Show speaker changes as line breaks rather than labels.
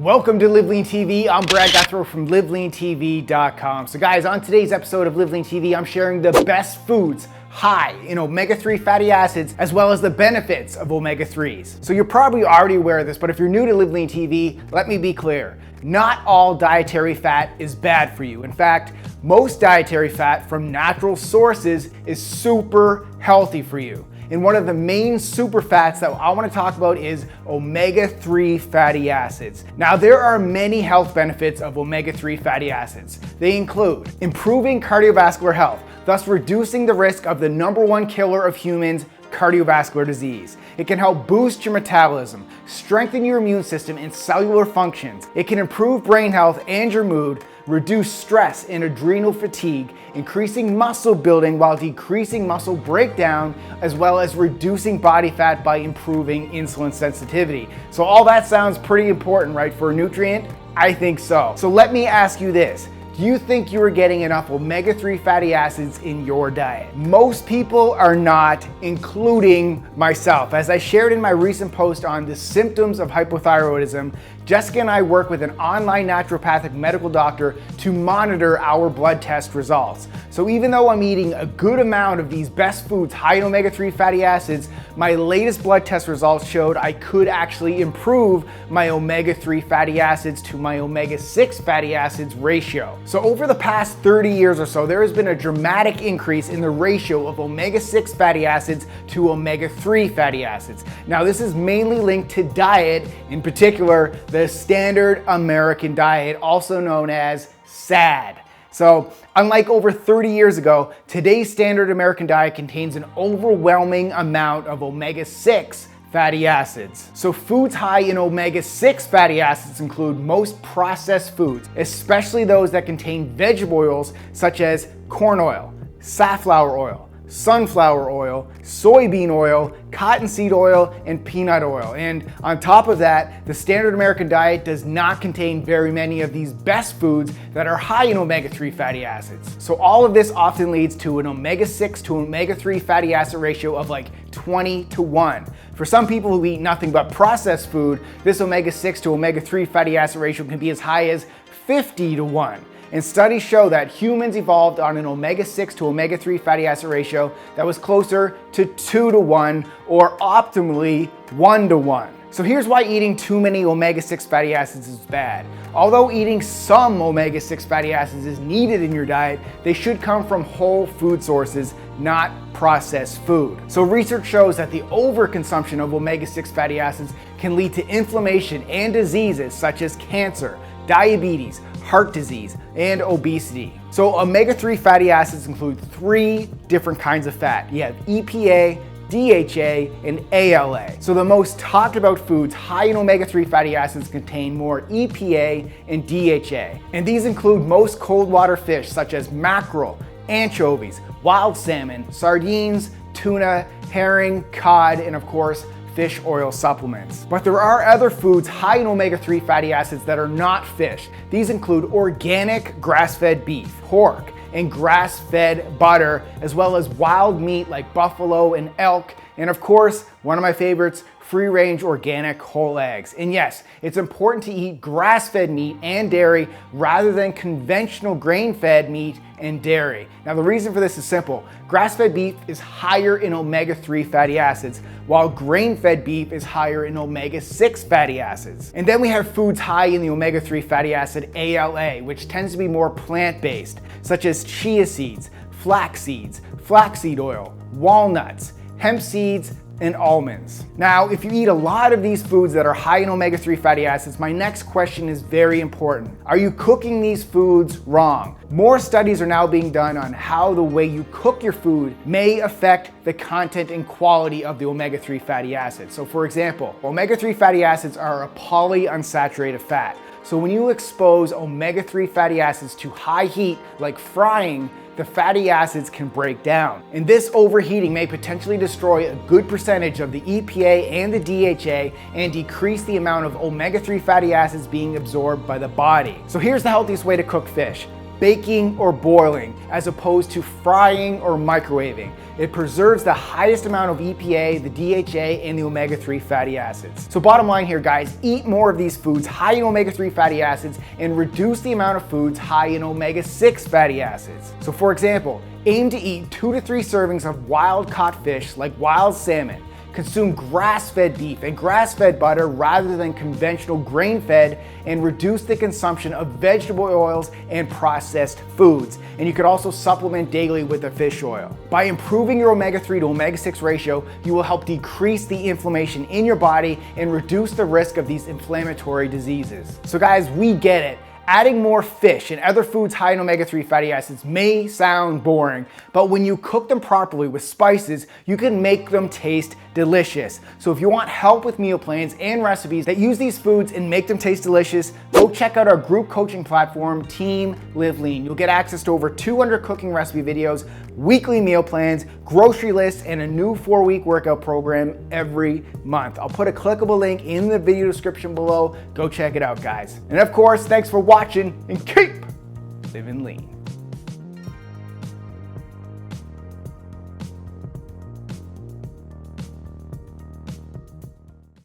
Welcome to LiveLeanTV. I'm Brad Guthrow from LiveLeanTV.com. So guys, on today's episode of LiveLeanTV, I'm sharing the best foods high in omega-3 fatty acids, as well as the benefits of omega-3s. So you're probably already aware of this, but if you're new to LiveLeanTV, let me be clear. Not all dietary fat is bad for you. In fact, most dietary fat from natural sources is super healthy for you. And one of the main super fats that I want to talk about is omega-3 fatty acids. Now, there are many health benefits of omega-3 fatty acids. They include improving cardiovascular health, thus reducing the risk of the #1 killer of humans, cardiovascular disease. It can help boost your metabolism, strengthen your immune system and cellular functions. It can improve brain health and your mood, reduce stress and adrenal fatigue, increasing muscle building while decreasing muscle breakdown, as well as reducing body fat by improving insulin sensitivity. So all that sounds pretty important, right, for a nutrient? I think so. So let me ask you this. Do you think you are getting enough omega-3 fatty acids in your diet? Most people are not, including myself. As I shared in my recent post on the symptoms of hypothyroidism, Jessica and I work with an online naturopathic medical doctor to monitor our blood test results. So even though I'm eating a good amount of these best foods high in omega-3 fatty acids, my latest blood test results showed I could actually improve my omega-3 fatty acids to my omega-6 fatty acids ratio. So over the past 30 years or so, there has been a dramatic increase in the ratio of omega-6 fatty acids to omega-3 fatty acids. Now, this is mainly linked to diet, in particular, the standard American diet, also known as SAD. So, unlike over 30 years ago, today's standard American diet contains an overwhelming amount of omega-6 fatty acids. So foods high in omega-6 fatty acids include most processed foods, especially those that contain vegetable oils such as corn oil, safflower oil, sunflower oil, soybean oil, cottonseed oil, and peanut oil. And on top of that, the standard American diet does not contain very many of these best foods that are high in omega-3 fatty acids. So all of this often leads to an omega-6 to omega-3 fatty acid ratio of like 20-1. For some people who eat nothing but processed food, this omega-6 to omega-3 fatty acid ratio can be as high as 50-1. And studies show that humans evolved on an omega-6 to omega-3 fatty acid ratio that was closer to 2-1 or optimally 1-1. So here's why eating too many omega-6 fatty acids is bad. Although eating some omega-6 fatty acids is needed in your diet, they should come from whole food sources, not processed food. So research shows that the overconsumption of omega-6 fatty acids can lead to inflammation and diseases such as cancer, diabetes, heart disease, and obesity. So omega-3 fatty acids include 3 different kinds of fat. You have EPA, DHA, and ALA. So the most talked about foods high in omega-3 fatty acids contain more EPA and DHA. And these include most cold water fish such as mackerel, anchovies, wild salmon, sardines, tuna, herring, cod, and of course, fish oil supplements. But there are other foods high in omega-3 fatty acids that are not fish. These include organic grass-fed beef, pork, and grass-fed butter, as well as wild meat like buffalo and elk, and of course, one of my favorites, free-range organic whole eggs. And yes, it's important to eat grass-fed meat and dairy rather than conventional grain-fed meat and dairy. Now the reason for this is simple. Grass-fed beef is higher in omega-3 fatty acids, while grain-fed beef is higher in omega-6 fatty acids. And then we have foods high in the omega-3 fatty acid ALA, which tends to be more plant-based, such as chia seeds, flax seeds, flaxseed oil, walnuts, hemp seeds, and almonds. Now, if you eat a lot of these foods that are high in omega-3 fatty acids, my next question is very important. Are you cooking these foods wrong? More studies are now being done on how the way you cook your food may affect the content and quality of the omega-3 fatty acids. So for example, omega-3 fatty acids are a polyunsaturated fat. So when you expose omega-3 fatty acids to high heat, like frying, the fatty acids can break down. And this overheating may potentially destroy a good percentage of the EPA and the DHA and decrease the amount of omega-3 fatty acids being absorbed by the body. So here's the healthiest way to cook fish. baking or boiling, as opposed to frying or microwaving. It preserves the highest amount of EPA, the DHA, and the omega-3 fatty acids. So bottom line here, guys, eat more of these foods high in omega-3 fatty acids and reduce the amount of foods high in omega-6 fatty acids. So for example, aim to eat 2 to 3 servings of wild-caught fish like wild salmon. Consume grass-fed beef and grass-fed butter rather than conventional grain-fed, and reduce the consumption of vegetable oils and processed foods. And you could also supplement daily with a fish oil. By improving your omega-3 to omega-6 ratio, you will help decrease the inflammation in your body and reduce the risk of these inflammatory diseases. So guys, we get it. Adding more fish and other foods high in omega-3 fatty acids may sound boring, but when you cook them properly with spices, you can make them taste delicious. So if you want help with meal plans and recipes that use these foods and make them taste delicious, go check out our group coaching platform, Team Live Lean. You'll get access to over 200 cooking recipe videos, weekly meal plans, grocery lists, and a new 4-week workout program every month. I'll put a clickable link in the video description below. Go check it out, guys. And of course, thanks for watching, and keep living lean.